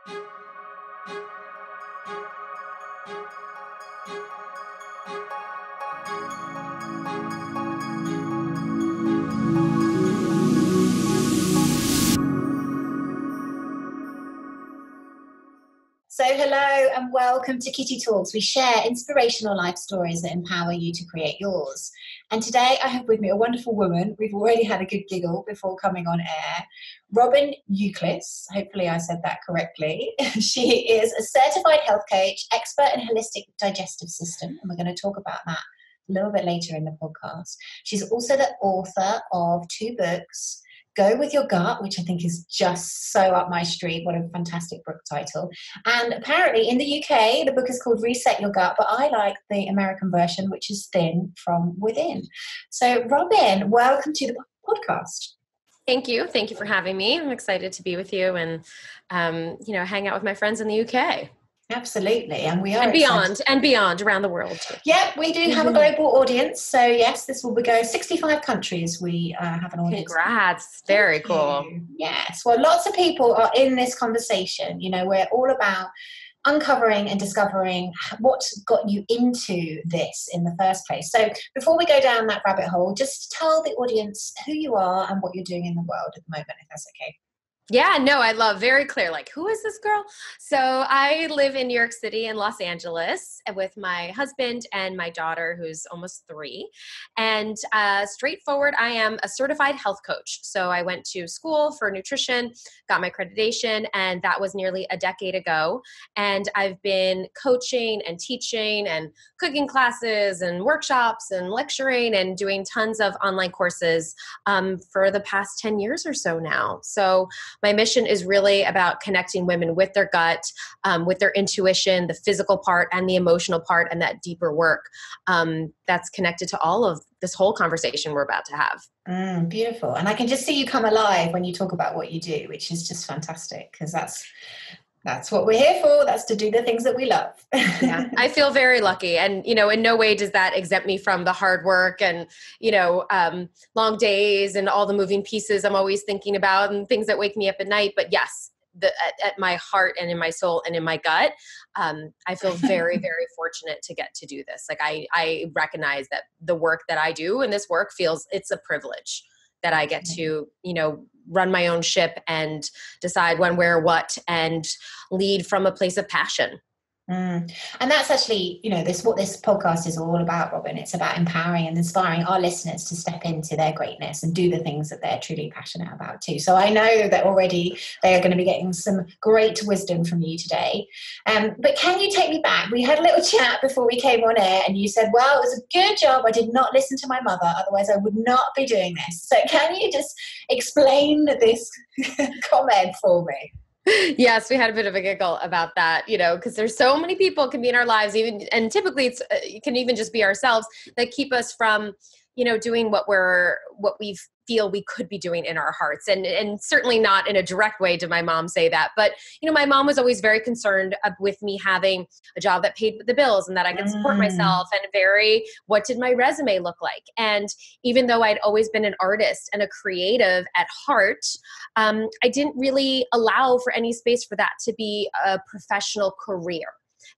So hello and welcome to Kitty Talks. We share inspirational life stories that empower you to create yours. And today I have with me a wonderful woman. We've already had a good giggle before coming on air. Robyn Youkillis. Hopefully I said that correctly. She is a certified health coach, expert in holistic digestive system. And we're going to talk about that a little bit later in the podcast. She's also the author of 2 books, Go With Your Gut, which I think is just so up my street. What a fantastic book title. And apparently in the UK, the book is called Reset Your Gut, but I like the American version, which is Thin from Within. So Robyn, welcome to the podcast. Thank you. Thank you for having me. I'm excited to be with you and, hang out with my friends in the UK. Absolutely. And we are and beyond around the world too. Yeah, we do have a global audience. So yes, this will be going 65 countries. We have an audience. Congrats. Very cool. Yes. Well, lots of people are in this conversation. You know, we're all about uncovering and discovering what got you into this in the first place. So before we go down that rabbit hole, just tell the audience who you are and what you're doing in the world at the moment, if that's okay. Yeah, no, I love very clear. Like, who is this girl? So I live in New York City and Los Angeles with my husband and my daughter, who's almost 3. And straightforward, I am a certified health coach. So I went to school for nutrition, got my accreditation, and that was nearly a decade ago. And I've been coaching and teaching and cooking classes and workshops and lecturing and doing tons of online courses for the past 10 years or so now. So my mission is really about connecting women with their gut, with their intuition, the physical part and the emotional part, and that deeper work that's connected to all of this whole conversation we're about to have. Beautiful. And I can just see you come alive when you talk about what you do, which is just fantastic, because that's what we're here for. That's to do the things that we love. Yeah, I feel very lucky. And, in no way does that exempt me from the hard work and, long days and all the moving pieces I'm always thinking about and things that wake me up at night. But yes, at my heart and in my soul and in my gut, I feel very, very fortunate to get to do this. Like I recognize that the work that I do and this work it's a privilege that I get to, run my own ship and decide when, where, what, and lead from a place of passion. And that's actually, what this podcast is all about, Robyn. It's about empowering and inspiring our listeners to step into their greatness and do the things that they're truly passionate about too. So I know that already they are going to be getting some great wisdom from you today. But can you take me back? We had a little chat before we came on air and you said, well, it was a good job I did not listen to my mother. Otherwise I would not be doing this. So can you just explain this comment for me? Yes, we had a bit of a giggle about that, because there's so many people can be in our lives, and typically it can even just be ourselves that keep us from, doing what we feel we could be doing in our hearts. And certainly not in a direct way did my mom say that. But, my mom was always very concerned with me having a job that paid the bills and that I could support myself, and what did my resume look like? And even though I'd always been an artist and a creative at heart, I didn't really allow for any space for that to be a professional career.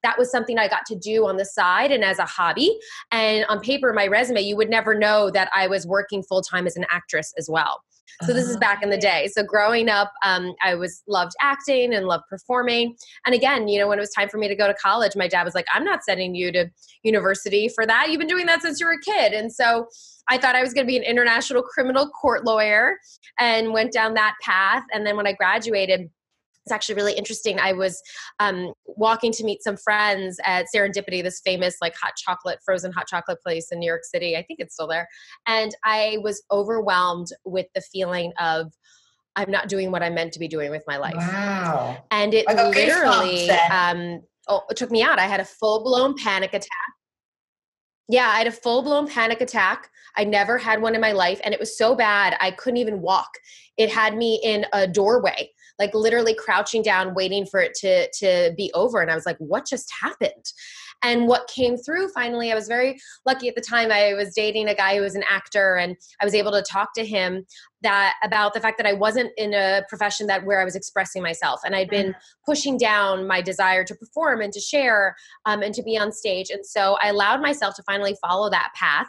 That was something I got to do on the side and as a hobby. And on paper, my resume, you would never know that I was working full-time as an actress as well. So this is back in the day. So growing up, I loved acting and loved performing. And again, when it was time for me to go to college, my dad was like, I'm not sending you to university for that. You've been doing that since you were a kid. And so I thought I was going to be an international criminal court lawyer and went down that path. And then when I graduated, it's actually really interesting. I was walking to meet some friends at Serendipity, this famous frozen hot chocolate place in New York City. I think it's still there. And I was overwhelmed with the feeling of, I'm not doing what I'm meant to be doing with my life. Wow. And it literally it took me out. I had a full-blown panic attack. Yeah, I had a full-blown panic attack. I never had one in my life. And it was so bad, I couldn't even walk. It had me in a doorway. like literally crouching down, waiting for it to be over. And I was like, what just happened? And what came through finally, I was very lucky at the time. I was dating a guy who was an actor, and I was able to talk to him about the fact that I wasn't in a profession where I was expressing myself. And I'd been pushing down my desire to perform and to share and to be on stage. And so I allowed myself to finally follow that path,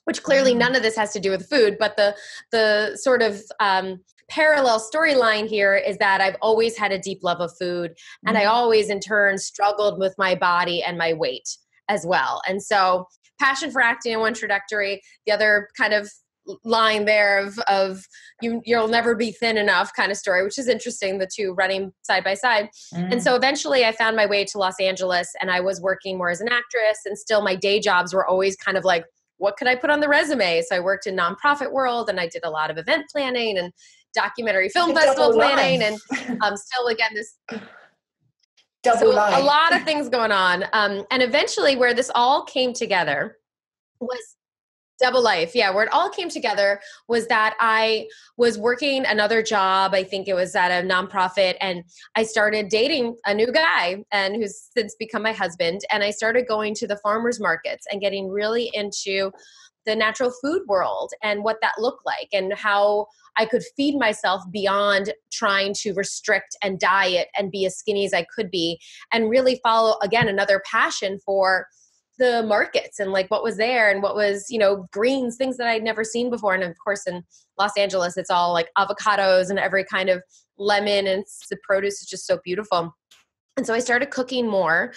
which clearly none of this has to do with food, but the sort of parallel storyline here is that I've always had a deep love of food, and I always in turn struggled with my body and my weight as well. And so passion for acting in one trajectory, the other kind of line there of you'll never be thin enough kind of story, which is interesting, the two running side by side. And so eventually I found my way to Los Angeles, and I was working more as an actress, and still my day jobs were always kind of like, what could I put on the resume? So I worked in nonprofit world, and I did a lot of event planning and documentary film festival planning, and still again this double life. A lot of things going on. And eventually where this all came together was double life. Yeah. Where it all came together was that I was working another job. I think it was at a nonprofit, and I started dating a new guy, and who's since become my husband. And I started going to the farmers markets and getting really into the natural food world and what that looked like, and how I could feed myself beyond trying to restrict and diet and be as skinny as I could be, and really follow, again, another passion for the markets and like what was there and what was, greens, things that I'd never seen before. And of course in Los Angeles, it's all like avocados and every kind of lemon, and the produce is just so beautiful. And so I started cooking more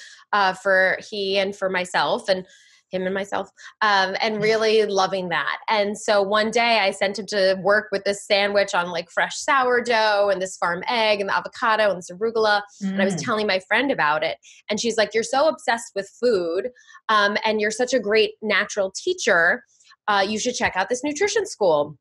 for he and for myself, and him and myself, and really loving that. And so one day I sent him to work with this sandwich on like fresh sourdough and this farm egg and the avocado and this arugula. And I was telling my friend about it. And she's like, you're so obsessed with food, and you're such a great natural teacher. You should check out this nutrition school.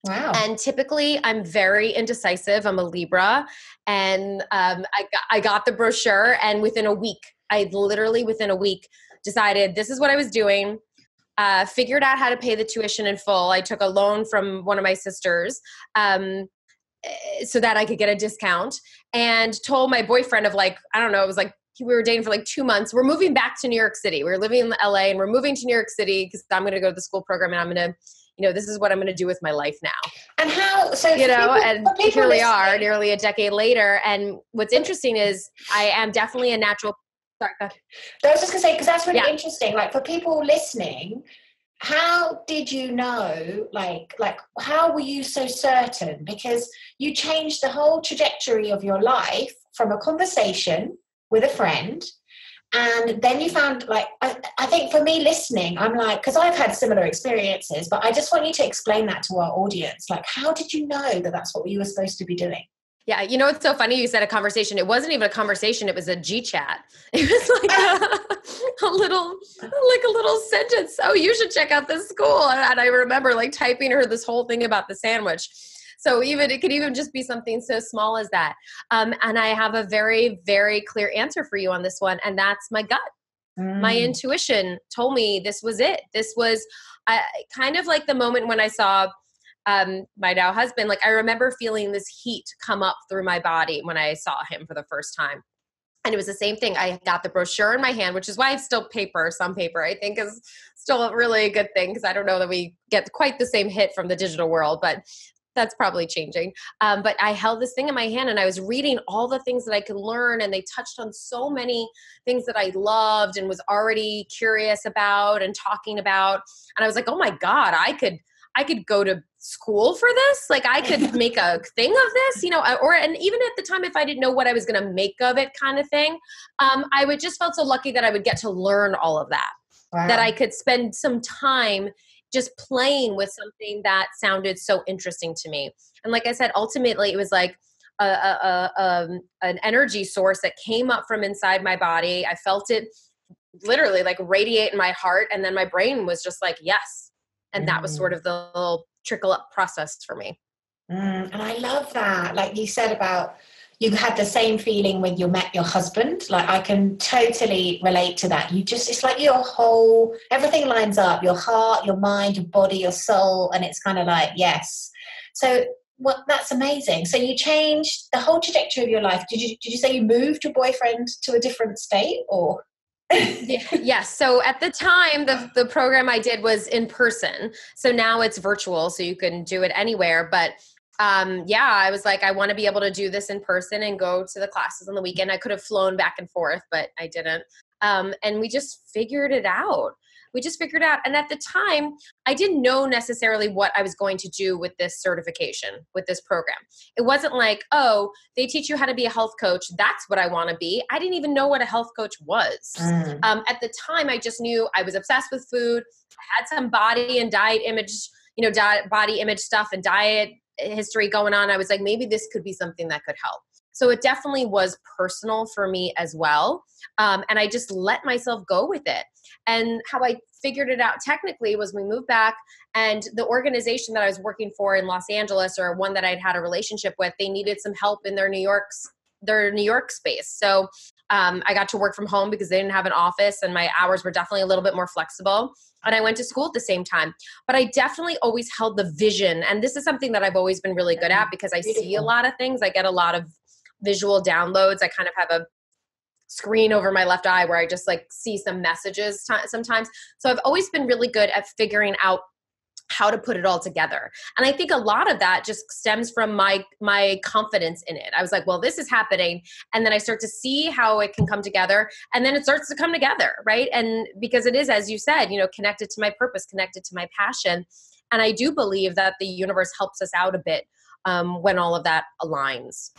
Wow. And typically I'm very indecisive. I'm a Libra. And I got the brochure, and within a week, within a week, decided this is what I was doing, figured out how to pay the tuition in full. I took a loan from one of my sisters so that I could get a discount, and told my boyfriend of like, I don't know, it was like we were dating for like 2 months. We're moving back to New York City. We were living in LA, and we're moving to New York City because I'm going to go to the school program, and I'm going to, this is what I'm going to do with my life now. And how, so and here we are nearly a decade later. And what's interesting is I am definitely a natural. Sorry, go ahead. I was just going to say, because that's really interesting. Like for people listening, how did you know, like how were you so certain? Because you changed the whole trajectory of your life from a conversation with a friend. And then you found, like, I think for me listening, I'm like, because I've had similar experiences, but I just want you to explain that to our audience. Like, how did you know that that's what you were supposed to be doing? Yeah, it's so funny you said a conversation. It wasn't even a conversation. It was a G chat. It was like a little sentence. Oh, you should check out this school. And I remember like typing her this whole thing about the sandwich. So it could even just be something so small as that. And I have a very, very clear answer for you on this one. And that's my gut. My intuition told me this was it. This was kind of like the moment when I saw my now husband. Like I remember feeling this heat come up through my body when I saw him for the first time. And it was the same thing. I got the brochure in my hand, which is why it's still some paper, I think is still a really good thing, because I don't know that we get quite the same hit from the digital world, but that's probably changing. But I held this thing in my hand, and I was reading all the things that I could learn, and they touched on so many things that I loved and was already curious about and talking about. And I was like, oh my God, I could go to school for this. Like I could make a thing of this, and even at the time, if I didn't know what I was going to make of it kind of thing, I would just felt so lucky that I would get to learn all of that, that I could spend some time just playing with something that sounded so interesting to me. And like I said, ultimately it was like an energy source that came up from inside my body. I felt it literally like radiate in my heart. And then my brain was just like, yes. And that was sort of the little trickle up process for me. And I love that. Like you said about, you had the same feeling when you met your husband. Like I can totally relate to that. It's like everything lines up, your heart, your mind, your body, your soul. And it's kind of like, yes. So Well, that's amazing. So you changed the whole trajectory of your life. Did you say you moved your boyfriend to a different state, or? Yes. So at the time, the program I did was in person. So now it's virtual, so you can do it anywhere. But I was like, I want to be able to do this in person and go to the classes on the weekend. I could have flown back and forth, but I didn't. And we just figured it out. And at the time, I didn't know necessarily what I was going to do with this certification, with this program. It wasn't like, oh, they teach you how to be a health coach. That's what I want to be. I didn't even know what a health coach was. At the time, I just knew I was obsessed with food. I had some body and diet image, body image stuff and diet history going on. I was like, maybe this could be something that could help. So it definitely was personal for me as well. And I just let myself go with it. And how I figured it out technically was we moved back, and the organization that I was working for in Los Angeles, or one that I'd had a relationship with, they needed some help in their New York space. So I got to work from home because they didn't have an office, and my hours were definitely a little bit more flexible. And I went to school at the same time. But I definitely always held the vision. And this is something that I've always been really good at because I see a lot of things. I get a lot of visual downloads. I kind of have a screen over my left eye where I just like see some messages sometimes. So I've always been really good at figuring out how to put it all together. And I think a lot of that just stems from my confidence in it. I was like, well, this is happening. And then I start to see how it can come together. And then it starts to come together, right? And because it is, as you said, connected to my purpose, connected to my passion. And I do believe that the universe helps us out a bit when all of that aligns.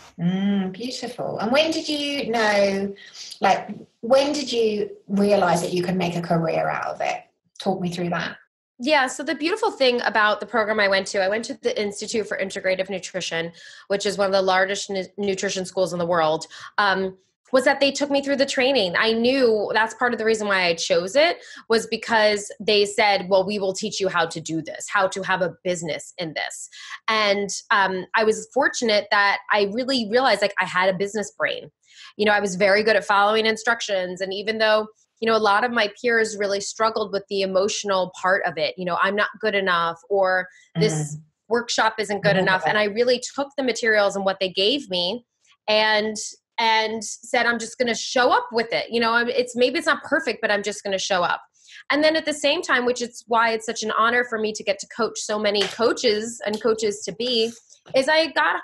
Beautiful. And when did you know, when did you realize that you could make a career out of it? Talk me through that. Yeah. So the beautiful thing about the program I went to the Institute for Integrative Nutrition, which is one of the largest nutrition schools in the world, was that they took me through the training. I knew that's part of the reason why I chose it, was because they said, well, we will teach you how to do this, how to have a business in this. And I was fortunate that I really realized I had a business brain. I was very good at following instructions. And even though, a lot of my peers really struggled with the emotional part of it, I'm not good enough, or this workshop isn't good enough. And I really took the materials and what they gave me and said, I'm just going to show up with it. Maybe it's not perfect, but I'm just going to show up. And then at the same time, which is why it's such an honor for me to get to coach so many coaches and coaches to be, is I got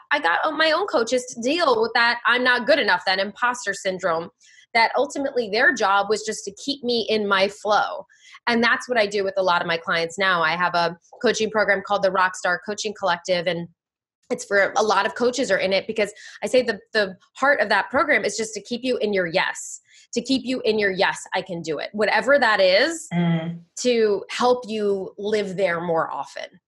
my own coaches to deal with that I'm not good enough, that imposter syndrome, that ultimately their job was just to keep me in my flow. And that's what I do with a lot of my clients now. I have a coaching program called the Rockstar Coaching Collective, and it's for a lot of coaches are in it, because I say the heart of that program is just to keep you in your yes, I can do it. Whatever that is, to help you live there more often.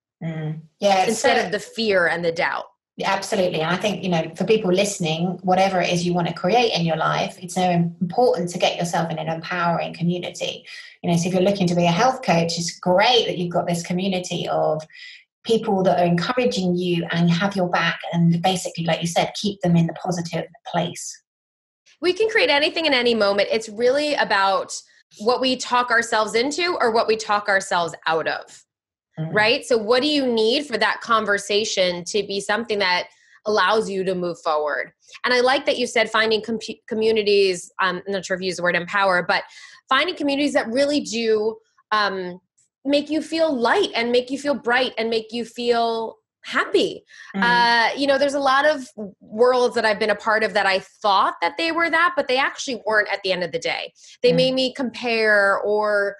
Yeah, instead of the fear and the doubt. Absolutely. And I think, for people listening, whatever it is you want to create in your life, it's so important to get yourself in an empowering community. So if you're looking to be a health coach, it's great that you've got this community of people that are encouraging you and have your back, and basically, like you said, keep them in the positive place. We can create anything in any moment. It's really about what we talk ourselves into or what we talk ourselves out of. Right? So what do you need for that conversation to be something that allows you to move forward? And I like that you said finding communities, I'm not sure if you use the word empower, but finding communities that really do make you feel light and make you feel bright and make you feel happy. There's a lot of worlds that I've been a part of that I thought that they were that, but they actually weren't at the end of the day. They made me compare or,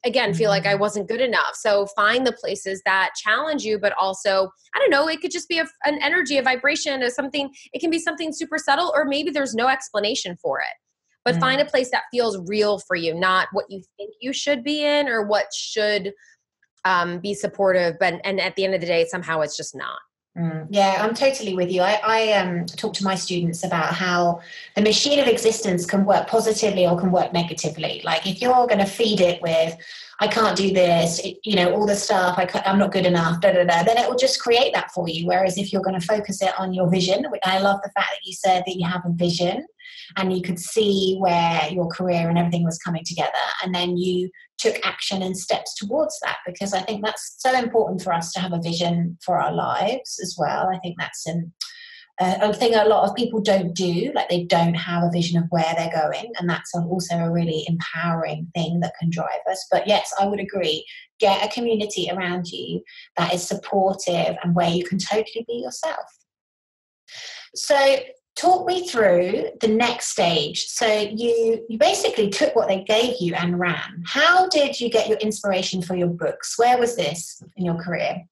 again, feel like I wasn't good enough. So find the places that challenge you, but also, I don't know, it could just be an energy, a vibration or something. It can be something super subtle, or maybe there's no explanation for it. But find a place that feels real for you, not what you think you should be in or what should be supportive, and at the end of the day, somehow it's just not. Yeah, I'm totally with you. I talk to my students about how the machine of existence can work positively or can work negatively. Like if you're going to feed it with, I can't do this, all the stuff, I'm not good enough, then it will just create that for you. Whereas if you're going to focus it on your vision, which I love the fact that you said that you have a vision, and you could see where your career and everything was coming together, and then you took action and steps towards that, because I think that's so important for us to have a vision for our lives as well. I think that's a thing a lot of people don't do, like they don't have a vision of where they're going, and that's also a really empowering thing that can drive us. But yes, I would agree, get a community around you that is supportive and where you can totally be yourself. So talk me through the next stage. So you basically took what they gave you and ran. How did you get your inspiration for your books? Where was this in your career?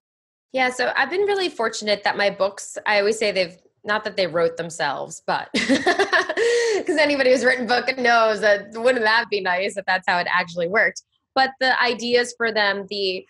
Yeah, so I've been really fortunate that my books, I always say not that they wrote themselves, but because anybody who's written a book knows that wouldn't that be nice if that's how it actually worked. But the ideas for them, the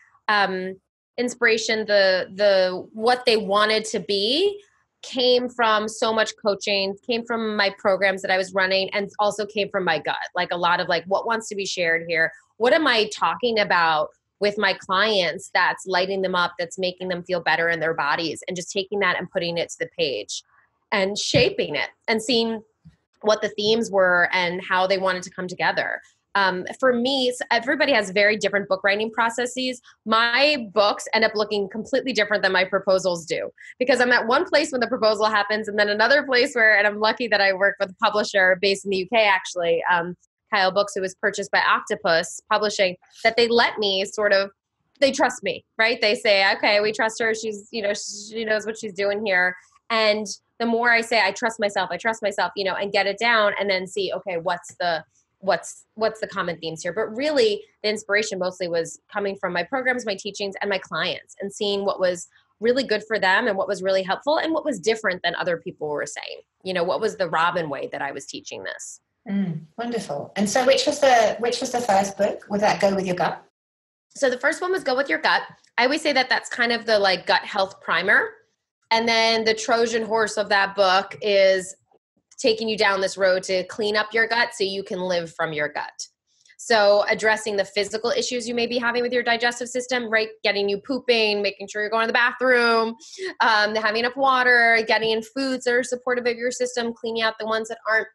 inspiration, the what they wanted to be came from so much coaching, came from my programs that I was running, and also came from my gut. Like a lot of like, what wants to be shared here? What am I talking about with my clients that's lighting them up, that's making them feel better in their bodies, and just taking that and putting it to the page and shaping it and seeing what the themes were and how they wanted to come together. For me, everybody has very different book writing processes. My books end up looking completely different than my proposals do, because I'm at one place when the proposal happens, and then another place where, and I'm lucky that I work with a publisher based in the UK, actually, Kyle Books, who was purchased by Octopus Publishing, that they let me they trust me, right? They say, okay, we trust her. She's, she knows what she's doing here. And the more I say, I trust myself, and get it down, and then see, okay, what's the common themes here? But really the inspiration mostly was coming from my programs, my teachings, and my clients, and seeing what was really good for them and what was really helpful and what was different than other people were saying. What was the Robyn way that I was teaching this? Wonderful. And so which was the first book? Would that Go With Your Gut? So the first one was Go With Your Gut. I always say that that's kind of the like gut health primer. And then the Trojan horse of that book is taking you down this road to clean up your gut so you can live from your gut. So addressing the physical issues you may be having with your digestive system, right? Getting you pooping, making sure you're going to the bathroom, having enough water, getting in foods that are supportive of your system, cleaning out the ones that aren't.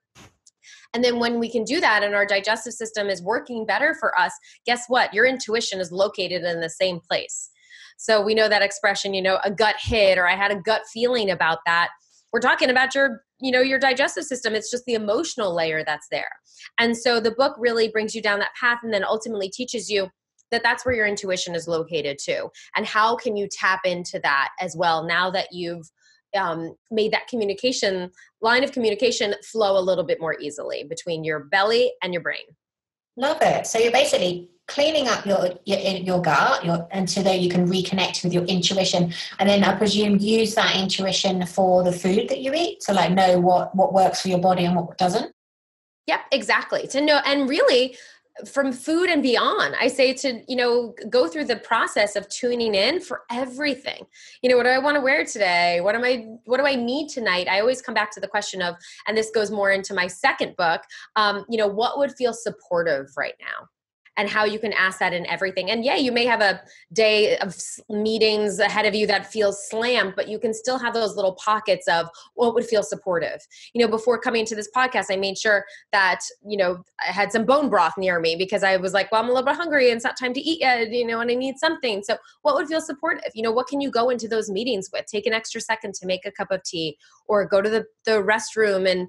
And then when we can do that and our digestive system is working better for us, guess what? Your intuition is located in the same place. So we know that expression, a gut hit, or I had a gut feeling about that. We're talking about your digestive system. It's just the emotional layer that's there. And so the book really brings you down that path, and then ultimately teaches you that that's where your intuition is located too. And how can you tap into that as well now that you've made that line of communication flow a little bit more easily between your belly and your brain. Love it. So you're basically cleaning up your gut, and so that you can reconnect with your intuition, and then I presume use that intuition for the food that you eat, to like know what works for your body and what doesn't. Yep, exactly. To know, and really from food and beyond, I say to, go through the process of tuning in for everything. What do I want to wear today? What do I need tonight? I always come back to the question of, and this goes more into my second book, what would feel supportive right now? And how you can ask that in everything. And yeah, you may have a day of meetings ahead of you that feels slammed, but you can still have those little pockets of what would feel supportive. Before coming to this podcast, I made sure that, I had some bone broth near me, because I was like, well, I'm a little bit hungry and it's not time to eat yet, and I need something. So what would feel supportive? What can you go into those meetings with? Take an extra second to make a cup of tea, or go to the restroom and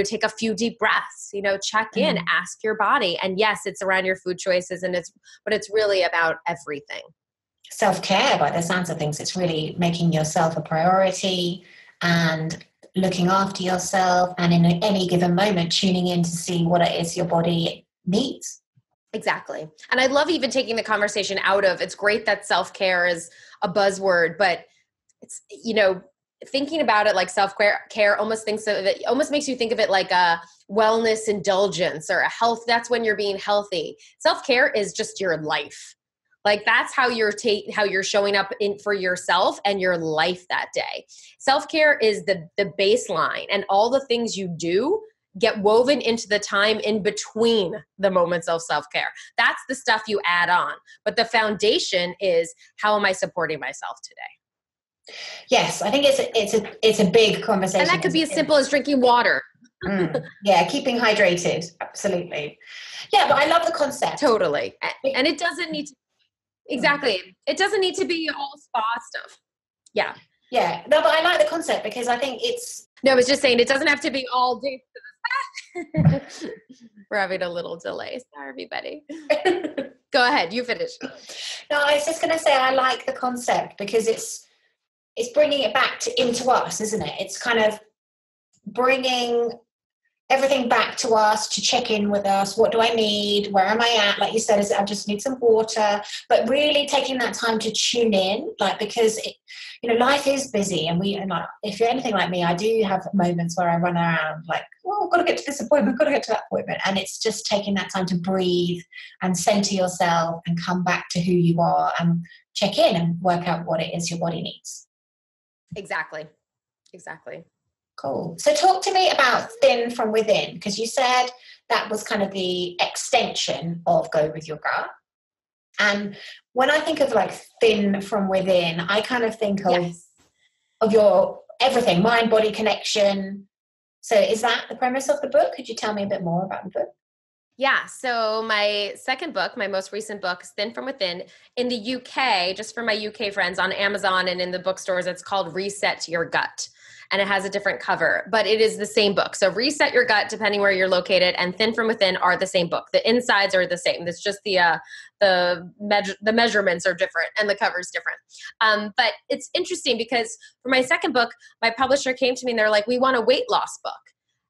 take a few deep breaths, check in, ask your body. And yes, it's around your food choices, but it's really about everything. Self-care, by the sounds of things, it's really making yourself a priority and looking after yourself, and in any given moment, tuning in to see what it is your body needs. Exactly. And I love even taking the conversation out of, it's great that self-care is a buzzword, but it's, thinking about it like self-care almost makes you think of it like a wellness indulgence or a health. That's when you're being healthy. Self-care is just your life. Like that's how you're showing up for yourself and your life that day. Self-care is the baseline, and all the things you do get woven into the time in between the moments of self-care. That's the stuff you add on. But the foundation is, how am I supporting myself today? Yes, I think it's a big conversation. And that could be as simple as drinking water. Yeah, keeping hydrated. Absolutely. Yeah, but I love the concept. Totally. And it doesn't need to, exactly. It doesn't need to be all spa stuff. Yeah. Yeah. No, but I like the concept because I think it's... No, I was just saying it doesn't have to be all day. We're having a little delay. Sorry, everybody. Go ahead. You finish. No, I was just going to say I like the concept because it's bringing it back into us, isn't it? It's kind of bringing everything back to us, to check in with us. What do I need? Where am I at? Like you said, I just need some water, but really taking that time to tune in, like, because life is busy, and if you're anything like me, I do have moments where I run around like, oh, I've got to get to this appointment, got to get to that appointment. And it's just taking that time to breathe and center yourself and come back to who you are and check in and work out what it is your body needs. Exactly. Cool. So talk to me about Thin from Within, because you said that was kind of the extension of Go With Your Gut. And when I think of like Thin from Within, I kind of think of your everything, mind-body connection. So is that the premise of the book? Could you tell me a bit more about the book? Yeah. So my second book, my most recent book, is Thin from Within. In the UK, just for my UK friends, on Amazon and in the bookstores, it's called Reset Your Gut. And it has a different cover, but it is the same book. So Reset Your Gut, depending where you're located, and Thin from Within are the same book. The insides are the same. It's just the measurements are different and the cover's different. But it's interesting because for my second book, my publisher came to me and they're like, we want a weight loss book.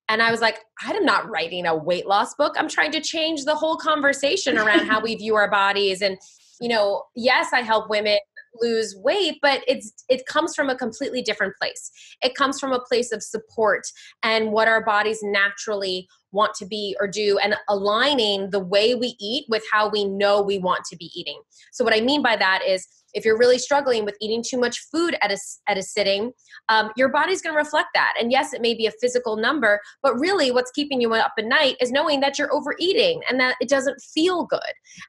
And I was like, I'm not writing a weight loss book. I'm trying to change the whole conversation around how we view our bodies. And, yes, I help women lose weight, but it comes from a completely different place. It comes from a place of support and what our bodies naturally want to be or do, and aligning the way we eat with how we know we want to be eating. So what I mean by that is, if you're really struggling with eating too much food at a sitting, your body's going to reflect that. And yes, it may be a physical number, but really what's keeping you up at night is knowing that you're overeating and that it doesn't feel good.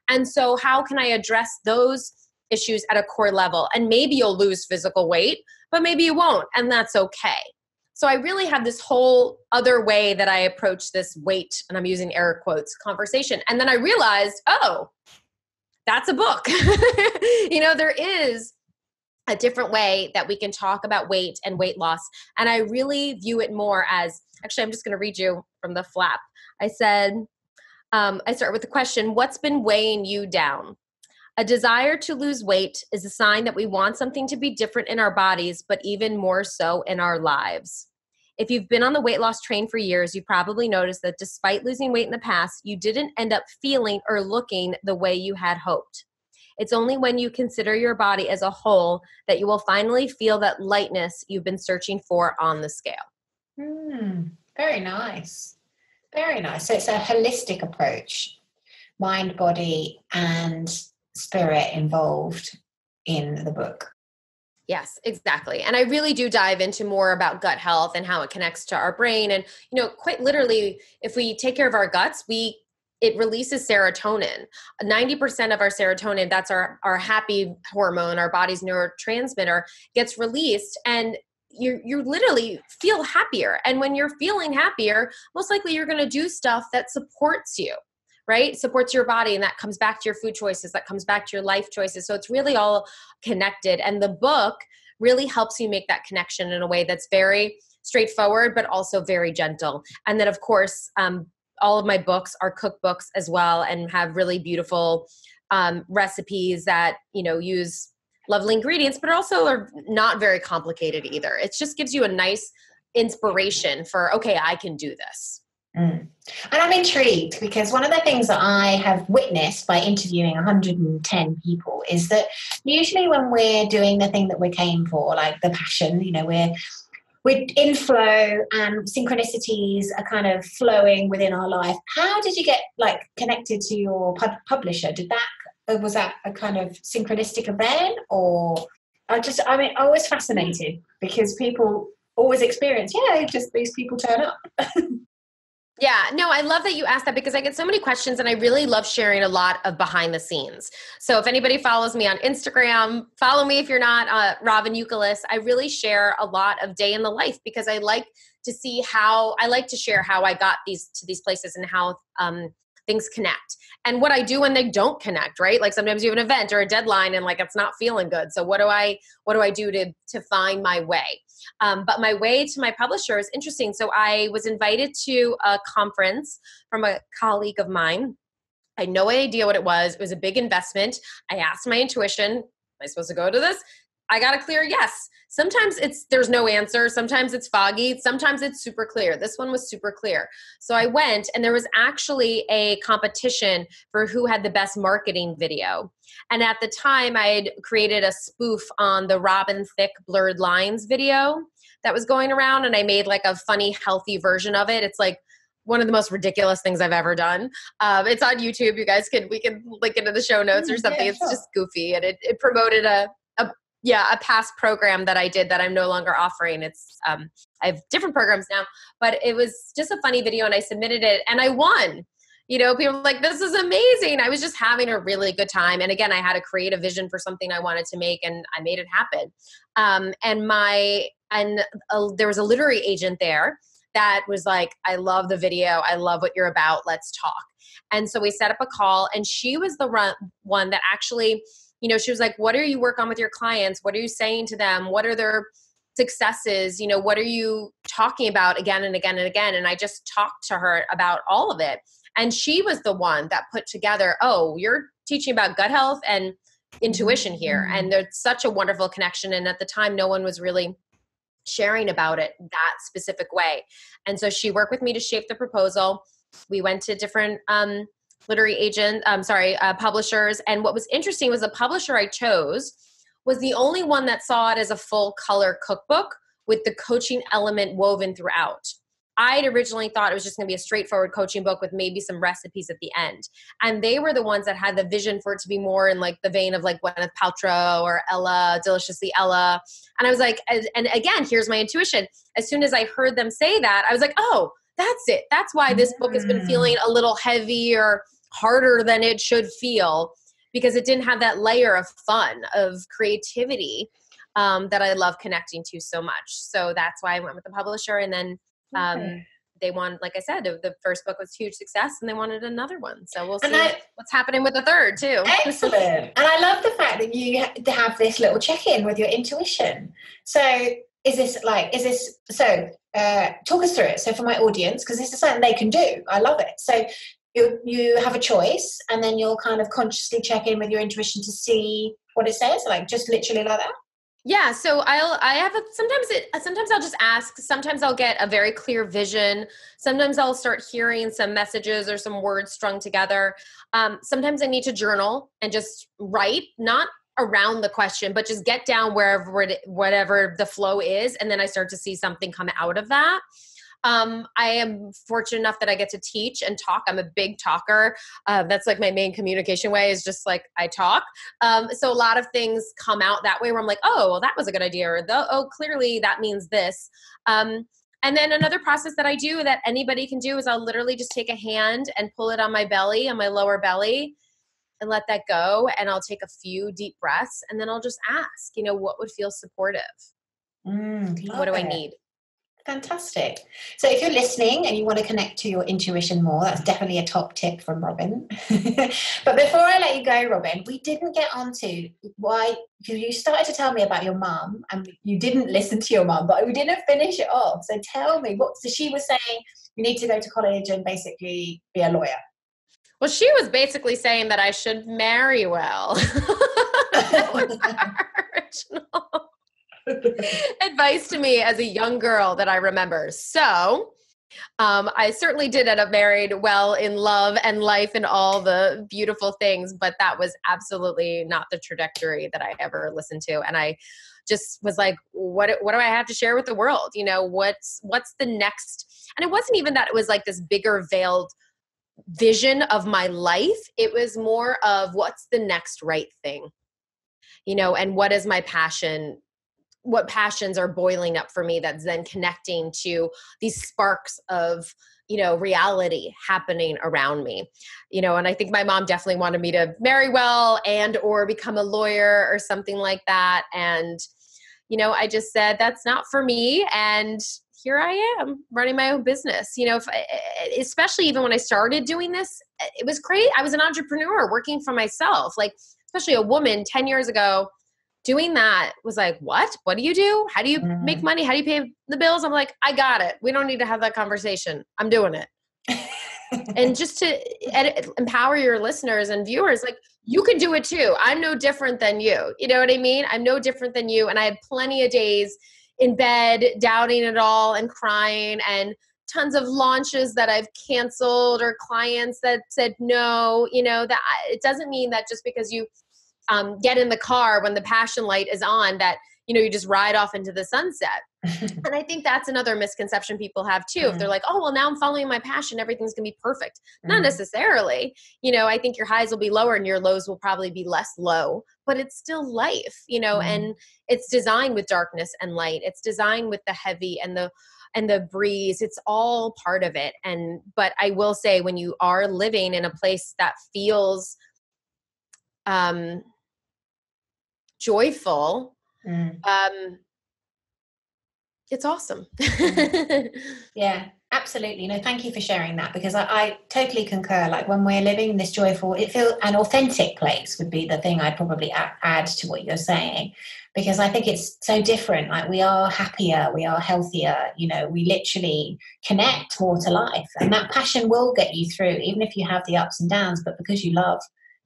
And so how can I address those issues at a core level? And maybe you'll lose physical weight, but maybe you won't, and that's okay. So I really have this whole other way that I approach this weight, and I'm using air quotes, conversation. And then I realized, oh, that's a book. There is a different way that we can talk about weight and weight loss. And I really view it more as, actually, I'm just going to read you from the flap. I said, I start with the question, what's been weighing you down? A desire to lose weight is a sign that we want something to be different in our bodies, but even more so in our lives. If you've been on the weight loss train for years, you probably noticed that despite losing weight in the past, you didn't end up feeling or looking the way you had hoped. It's only when you consider your body as a whole that you will finally feel that lightness you've been searching for on the scale. Very nice. Very nice. So it's a holistic approach, mind, body, and spirit involved in the book. Yes, exactly. And I really do dive into more about gut health and how it connects to our brain. And, quite literally, if we take care of our guts, it releases serotonin. 90% of our serotonin, that's our happy hormone, our body's neurotransmitter, gets released, and you literally feel happier. And when you're feeling happier, most likely you're going to do stuff that supports you, right? Supports your body, and that comes back to your food choices, that comes back to your life choices. So it's really all connected. And the book really helps you make that connection in a way that's very straightforward, but also very gentle. And then, of course, all of my books are cookbooks as well, and have really beautiful recipes that, use lovely ingredients, but also are not very complicated either. It just gives you a nice inspiration for, okay, I can do this. And I'm intrigued because one of the things that I have witnessed by interviewing 110 people is that usually when we're doing the thing that we came for, like the passion, we're in flow and synchronicities are kind of flowing within our life. How did you get connected to your publisher? Was that a kind of synchronistic event, or I'm always fascinated because people always experience, just these people turn up. Yeah, no, I love that you asked that because I get so many questions and I really love sharing a lot of behind the scenes. So if anybody follows me on Instagram, follow me if you're not, Robyn Youkillis. I really share a lot of day in the life because I like to see how I like to share how I got to these places and how things connect and what I do when they don't connect, right? Like sometimes you have an event or a deadline and like, it's not feeling good. So what do I do to find my way? But my way to my publisher is interesting. So I was invited to a conference from a colleague of mine. I had no idea what it was. It was a big investment. I asked my intuition, am I supposed to go to this? I got a clear yes. Sometimes there's no answer. Sometimes it's foggy. Sometimes it's super clear. This one was super clear. So I went, and there was actually a competition for who had the best marketing video. And at the time I had created a spoof on the Robyn Thicke Blurred Lines video that was going around. And I made like a funny, healthy version of it. It's like one of the most ridiculous things I've ever done. It's on YouTube. You guys we can link into the show notes or something. Yeah, sure. It's just goofy. And it promoted a past program that I did that I'm no longer offering. It's, I have different programs now, but it was just a funny video and I submitted it and I won. You know, people were like, this is amazing. I was just having a really good time. And again, I had a creative vision for something I wanted to make and I made it happen. There was a literary agent there that was like, I love the video. I love what you're about. Let's talk. And so we set up a call and she was the one that actually, you know, she was like, what do you work on with your clients? What are you saying to them? What are their successes? You know, what are you talking about again and again and again? And I just talked to her about all of it. And she was the one that put together, oh, you're teaching about gut health and intuition here. And there's such a wonderful connection. And at the time, no one was really sharing about it that specific way. And so she worked with me to shape the proposal. We went to different publishers. And what was interesting was the publisher I chose was the only one that saw it as a full color cookbook with the coaching element woven throughout. I'd originally thought it was just going to be a straightforward coaching book with maybe some recipes at the end. And they were the ones that had the vision for it to be more in like the vein of like Gwyneth Paltrow or Ella, Deliciously Ella. And I was like, and again, here's my intuition. As soon as I heard them say that, I was like, oh, that's it. That's why this book has been feeling a little heavy or harder than it should feel, because it didn't have that layer of fun, of creativity that I love connecting to so much. So that's why I went with the publisher. And then they won, like I said, the first book was a huge success and they wanted another one. So we'll see what's happening with the third too. Excellent. And I love the fact that you have this little check-in with your intuition. So talk us through it. So for my audience, because this is something they can do. I love it. So you have a choice and then you'll kind of consciously check in with your intuition to see what it says, like just literally like that. Yeah. So sometimes I'll just ask, sometimes I'll get a very clear vision. Sometimes I'll start hearing some messages or some words strung together. Sometimes I need to journal and just write, not around the question, but just get down whatever the flow is. And then I start to see something come out of that. I am fortunate enough that I get to teach and talk. I'm a big talker. That's like my main communication way, is just like I talk. So a lot of things come out that way where I'm like, oh, well, that was a good idea. Or clearly that means this. And then another process that I do that anybody can do is I'll literally just take a hand and pull it on my belly, on my lower belly, and let that go. And I'll take a few deep breaths and then I'll just ask, what would feel supportive? What do I need? Fantastic. So if you're listening and you want to connect to your intuition more, that's definitely a top tip from Robyn. But before I let you go, Robyn, we didn't get onto why, because you started to tell me about your mum and you didn't listen to your mum, but we didn't finish it off. So tell me, so she was saying you need to go to college and basically be a lawyer. Well, she was basically saying that I should marry well. That was her original advice to me as a young girl that I remember. So I certainly did end up married well, in love and life and all the beautiful things, but that was absolutely not the trajectory that I ever listened to. And I just was like, what do I have to share with the world? What's the next? And it wasn't even that it was like this bigger veiled vision of my life. It was more of what's the next right thing, and what is my passion? What passions are boiling up for me that's then connecting to these sparks of, reality happening around me, and I think my mom definitely wanted me to marry well or become a lawyer or something like that. And, I just said, that's not for me. And here I am running my own business. Especially even when I started doing this, it was great. I was an entrepreneur working for myself, like especially a woman 10 years ago doing that was like, what do you do? How do you make money? How do you pay the bills? I'm like, I got it. We don't need to have that conversation. I'm doing it. And just to empower your listeners and viewers, like you can do it too. I'm no different than you. You know what I mean? I'm no different than you. And I had plenty of days in bed, doubting it all and crying, and tons of launches that I've canceled or clients that said no. That it doesn't mean that just because you get in the car when the passion light is on that, you just ride off into the sunset. And I think that's another misconception people have too. If they're like, oh, well, now I'm following my passion, everything's going to be perfect. Not necessarily. I think your highs will be lower and your lows will probably be less low, but it's still life, and it's designed with darkness and light. It's designed with the heavy and the breeze. It's all part of it. But I will say, when you are living in a place that feels joyful, it's awesome. Yeah, absolutely. No, thank you for sharing that, because I totally concur. Like when we're living in this joyful, it feels an authentic place would be the thing I'd probably add to what you're saying, because I think it's so different. Like we are happier, we are healthier, we literally connect more to life, and that passion will get you through, even if you have the ups and downs, but because you love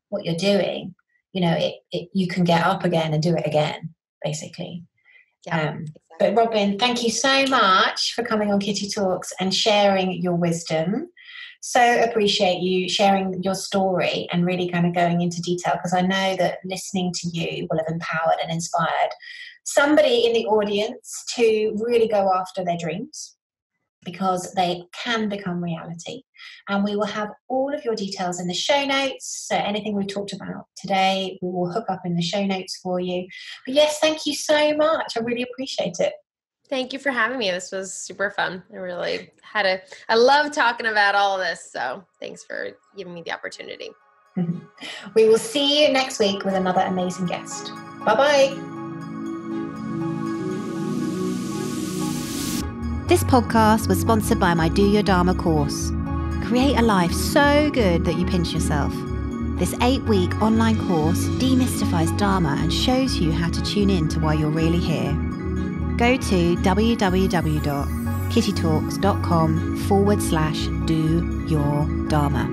what you're doing, you can get up again and do it again, basically. Yeah, But Robyn, thank you so much for coming on Kitty Talks and sharing your wisdom. So appreciate you sharing your story and really kind of going into detail, because I know that listening to you will have empowered and inspired somebody in the audience to really go after their dreams, because they can become reality. And we will have all of your details in the show notes. So anything we've talked about today, we will hook up in the show notes for you. But yes, thank you so much. I really appreciate it. Thank you for having me. This was super fun. I love talking about all of this. So thanks for giving me the opportunity. We will see you next week with another amazing guest. Bye-bye. This podcast was sponsored by my Do Your Dharma course. Create a life so good that you pinch yourself. This 8-week online course demystifies Dharma and shows you how to tune in to why you're really here. Go to www.kittytalks.com/do your Dharma.